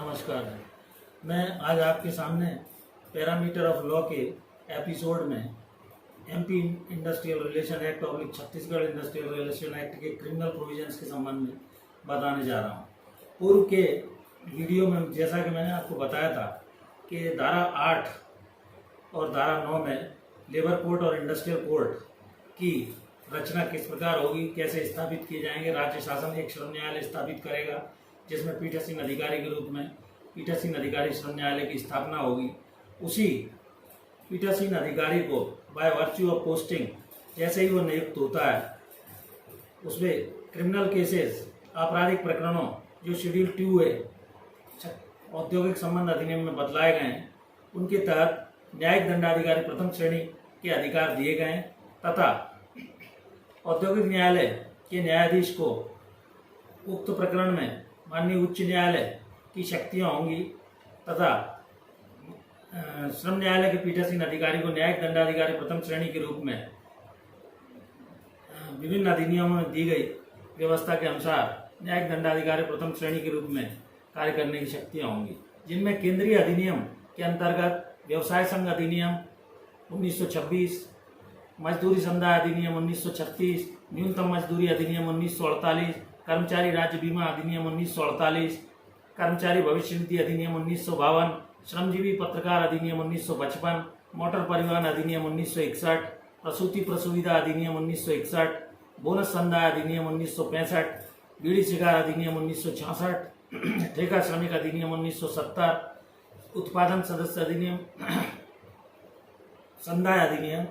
नमस्कार। मैं आज आपके सामने पैरामीटर ऑफ लॉ के एपिसोड में एमपी इंडस्ट्रियल रिलेशन एक्ट और छत्तीसगढ़ इंडस्ट्रियल रिलेशन एक्ट के क्रिमिनल प्रोविजंस के संबंध में बताने जा रहा हूँ। पूर्व के वीडियो में जैसा कि मैंने आपको बताया था कि धारा 8 और धारा 9 में लेबर कोर्ट और इंडस्ट्रियल कोर्ट की रचना किस प्रकार होगी, कैसे स्थापित किए जाएंगे। राज्य शासन एक श्रम न्यायालय स्थापित करेगा जिसमें पीठासीन अधिकारी के रूप में पीठासीन अधिकारी श्रम न्यायालय की स्थापना होगी। उसी पीठासीन अधिकारी को बाय वर्च्यू ऑफ पोस्टिंग जैसे ही वो नियुक्त होता है, उसमें क्रिमिनल केसेस, आपराधिक प्रकरणों जो शेड्यूल 2A औद्योगिक संबंध अधिनियम में बतलाए गए हैं, उनके तहत न्यायिक दंडाधिकारी प्रथम श्रेणी के अधिकार दिए गए हैं तथा औद्योगिक न्यायालय के न्यायाधीश को उक्त प्रकरण में माननीय उच्च न्यायालय की शक्तियां होंगी तथा श्रम न्यायालय के पीठासीन अधिकारी को न्यायिक दंडाधिकारी प्रथम श्रेणी के रूप में विभिन्न अधिनियमों में दी गई व्यवस्था के अनुसार न्यायिक दंडाधिकारी प्रथम श्रेणी के रूप में कार्य करने की शक्तियां होंगी, जिनमें केंद्रीय अधिनियम के अंतर्गत व्यवसाय संघ अधिनियम 1926, मजदूरी संदाय अधिनियम 1936, न्यूनतम मजदूरी अधिनियम 1948, कर्मचारी राज्य बीमा अधिनियम 1948, कर्मचारी भविष्य निधि अधिनियम 1952, श्रमजीवी पत्रकार अधिनियम 1955, मोटर परिवहन अधिनियम 1961, प्रसूति प्रसुविधा अधिनियम 1961, बोनस संदाय अधिनियम 1965, बीड़ी सिगार अधिनियम 1966, ठेका श्रमिक अधिनियम 1970, उत्पादन सदस्य अधिनियम संदाय अधिनियम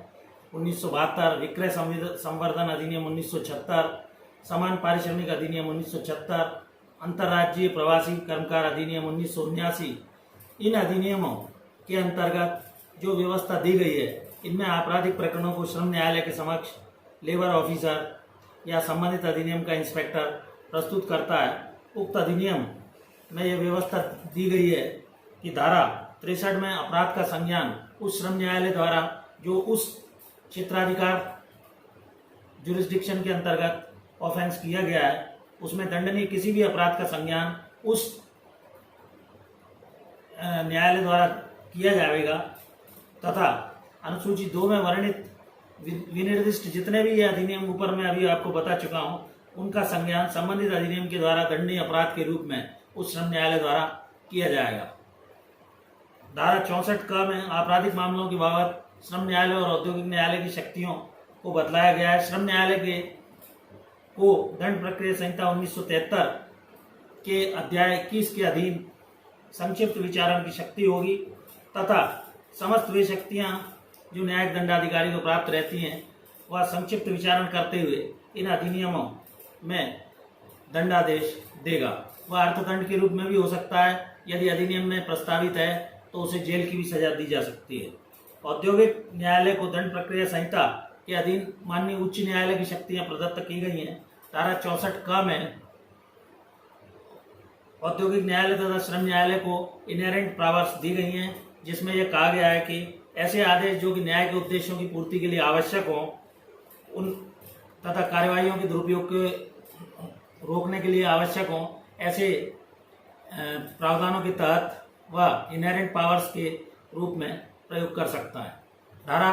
1972, विक्रय संवर्धन अधिनियम 1976, समान पारिश्रमिक अधिनियम 1976, अंतर्राज्यीय प्रवासी कर्मकार अधिनियम 1979। इन अधिनियमों के अंतर्गत जो व्यवस्था दी गई है, इनमें आपराधिक प्रकरणों को श्रम न्यायालय के समक्ष लेबर ऑफिसर या संबंधित अधिनियम का इंस्पेक्टर प्रस्तुत करता है। उक्त अधिनियम में यह व्यवस्था दी गई है कि धारा 63 में अपराध का संज्ञान उस श्रम न्यायालय द्वारा जो उस क्षेत्राधिकार जुरिस्डिक्शन के अंतर्गत ऑफेंस किया गया है, उसमें दंडनीय किसी भी अपराध का संज्ञान उस न्यायालय द्वारा किया जाएगा तथा अनुसूची 2 में वर्णित विनिर्दिष्ट जितने भी ये अधिनियम ऊपर मैं अभी आपको बता चुका हूं, उनका संज्ञान संबंधित अधिनियम के द्वारा दंडनीय अपराध के रूप में उस श्रम न्यायालय द्वारा किया जाएगा। धारा 64 का में आपराधिक मामलों के बाबत श्रम न्यायालय और औद्योगिक न्यायालय की शक्तियों को बतलाया गया है। श्रम न्यायालय के को दंड प्रक्रिया संहिता 1973 के अध्याय 21 के अधीन संक्षिप्त विचारण की शक्ति होगी तथा समस्त वे शक्तियां जो न्यायिक दंडाधिकारी को प्राप्त रहती हैं, वह संक्षिप्त विचारण करते हुए इन अधिनियमों में दंडादेश देगा। वह अर्थदंड के रूप में भी हो सकता है, यदि अधिनियम में प्रस्तावित है तो उसे जेल की भी सजा दी जा सकती है। औद्योगिक न्यायालय को दंड प्रक्रिया संहिता के अधीन माननीय उच्च न्यायालय की शक्तियां प्रदत्त की गई हैं। धारा 64 का में औद्योगिक न्यायालय तथा श्रम न्यायालय को इनहेरेंट पावर्स दी गई हैं, जिसमें यह कहा गया है कि ऐसे आदेश जो कि न्याय के उद्देश्यों की पूर्ति के लिए आवश्यक हों, उन तथा कार्यवाहियों के दुरुपयोग को रोकने के लिए आवश्यक हों, ऐसे प्रावधानों के तहत वह इनहेरेंट पावर्स के रूप में प्रयोग कर सकता है। धारा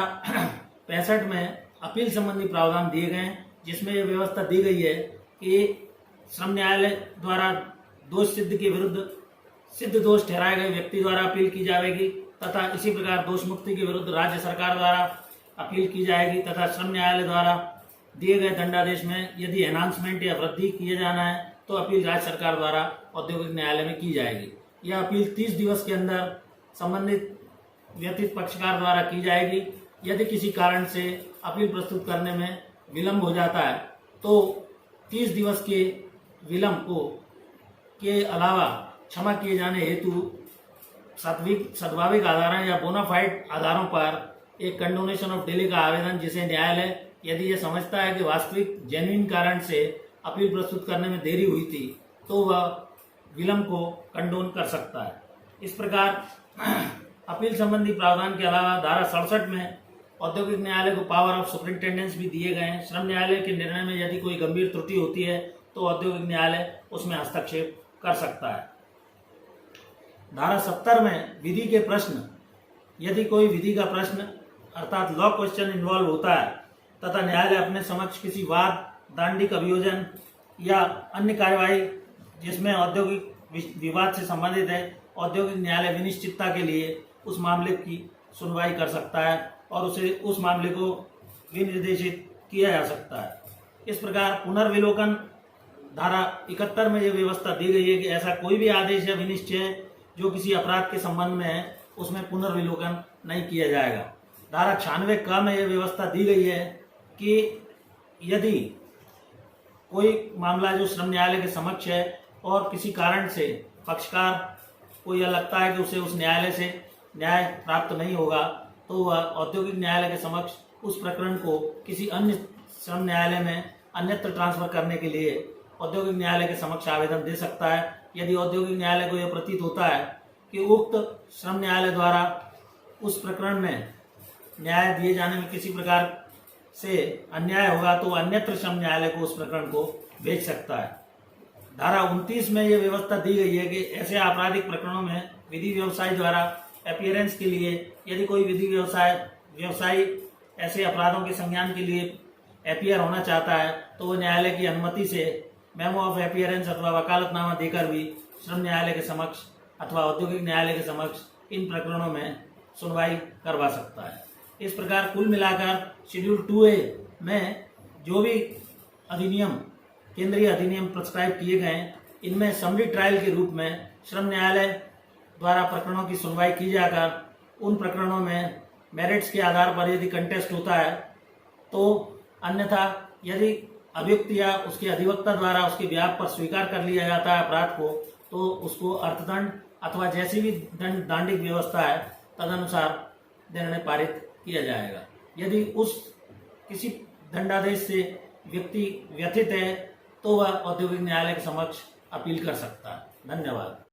65 में अपील संबंधी प्रावधान दिए गए हैं, जिसमें यह व्यवस्था दी गई है कि श्रम न्यायालय द्वारा दोष सिद्ध के विरुद्ध सिद्ध दोष ठहराए गए व्यक्ति द्वारा अपील की जाएगी तथा इसी प्रकार दोष मुक्ति के विरुद्ध राज्य सरकार द्वारा अपील की जाएगी तथा श्रम न्यायालय द्वारा दिए गए दंडादेश में यदि एनहांसमेंट या वृद्धि किए जाना है तो अपील राज्य सरकार द्वारा औद्योगिक न्यायालय में की जाएगी। यह अपील 30 दिवस के अंदर संबंधित व्यतीत पक्षकार द्वारा की जाएगी। यदि किसी कारण से अपील प्रस्तुत करने में विलंब हो जाता है तो 30 दिवस के विलंब को के अलावा क्षमा किए जाने हेतु सद्भाविक आधारों या बोनाफाइड आधारों पर एक कंडोनेशन ऑफ डिले का आवेदन, जिसे न्यायालय यदि यह समझता है कि वास्तविक जेन्युइन कारण से अपील प्रस्तुत करने में देरी हुई थी तो वह विलंब को कंडोन कर सकता है। इस प्रकार अपील संबंधी प्रावधान के अलावा धारा 67 में औद्योगिक न्यायालय को पावर ऑफ सुपरिंटेंडेंस भी दिए गए हैं। श्रम न्यायालय के निर्णय में यदि कोई गंभीर त्रुटि होती है तो औद्योगिक न्यायालय उसमें हस्तक्षेप कर सकता है। धारा 70 में विधि के प्रश्न, यदि कोई विधि का प्रश्न अर्थात लॉ क्वेश्चन इन्वॉल्व होता है तथा न्यायालय अपने समक्ष किसी वाद, दांडिक अभियोजन या अन्य कार्यवाही जिसमें औद्योगिक विवाद से संबंधित है, औद्योगिक न्यायालय विनिश्चितता के लिए उस मामले की सुनवाई कर सकता है और उस मामले को विनिर्देशित किया जा सकता है। इस प्रकार पुनर्विलोकन धारा 71 में यह व्यवस्था दी गई है कि ऐसा कोई भी आदेश या विनिश्चय जो किसी अपराध के संबंध में है उसमें पुनर्विलोकन नहीं किया जाएगा। धारा 96 क में यह व्यवस्था दी गई है कि यदि कोई मामला जो श्रम न्यायालय के समक्ष है और किसी कारण से पक्षकार को यह लगता है कि उसे उस न्यायालय से न्याय प्राप्त नहीं होगा, तो वह औद्योगिक न्यायालय के समक्ष उस प्रकरण को किसी अन्य श्रम न्यायालय में अन्यत्र ट्रांसफर करने के लिए औद्योगिक न्यायालय के समक्ष आवेदन दे सकता है। यदि औद्योगिक न्यायालय को यह प्रतीत होता है कि उक्त श्रम न्यायालय द्वारा उस प्रकरण में न्याय दिए जाने में किसी प्रकार से अन्याय होगा, तो अन्यत्र श्रम न्यायालय को उस प्रकरण को भेज सकता है। धारा 29 में यह व्यवस्था दी गई है कि ऐसे आपराधिक प्रकरणों में विधि व्यवसायी द्वारा अपीयरेंस के लिए यदि कोई विधि व्यवसायी ऐसे अपराधों के संज्ञान के लिए अपीयर होना चाहता है तो वह न्यायालय की अनुमति से मेमो ऑफ अपीयरेंस अथवा वकालतनामा देकर भी श्रम न्यायालय के समक्ष अथवा औद्योगिक न्यायालय के समक्ष इन प्रकरणों में सुनवाई करवा सकता है। इस प्रकार कुल मिलाकर शेड्यूल 2A में जो भी अधिनियम, केंद्रीय अधिनियम प्रिस्क्राइब किए गए इनमें समरी ट्रायल के रूप में श्रम न्यायालय द्वारा प्रकरणों की सुनवाई की जाकर उन प्रकरणों में मेरिट्स के आधार पर यदि कंटेस्ट होता है तो, अन्यथा यदि अभियुक्त या उसके अधिवक्ता द्वारा उसके व्याप पर स्वीकार कर लिया जाता है अपराध को, तो उसको अर्थदंड अथवा जैसी भी दांडिक व्यवस्था है तदनुसार निर्णय पारित किया जाएगा। यदि उस किसी दंडादेश से व्यक्ति व्यथित है तो वह औद्योगिक न्यायालय के समक्ष अपील कर सकता है। धन्यवाद।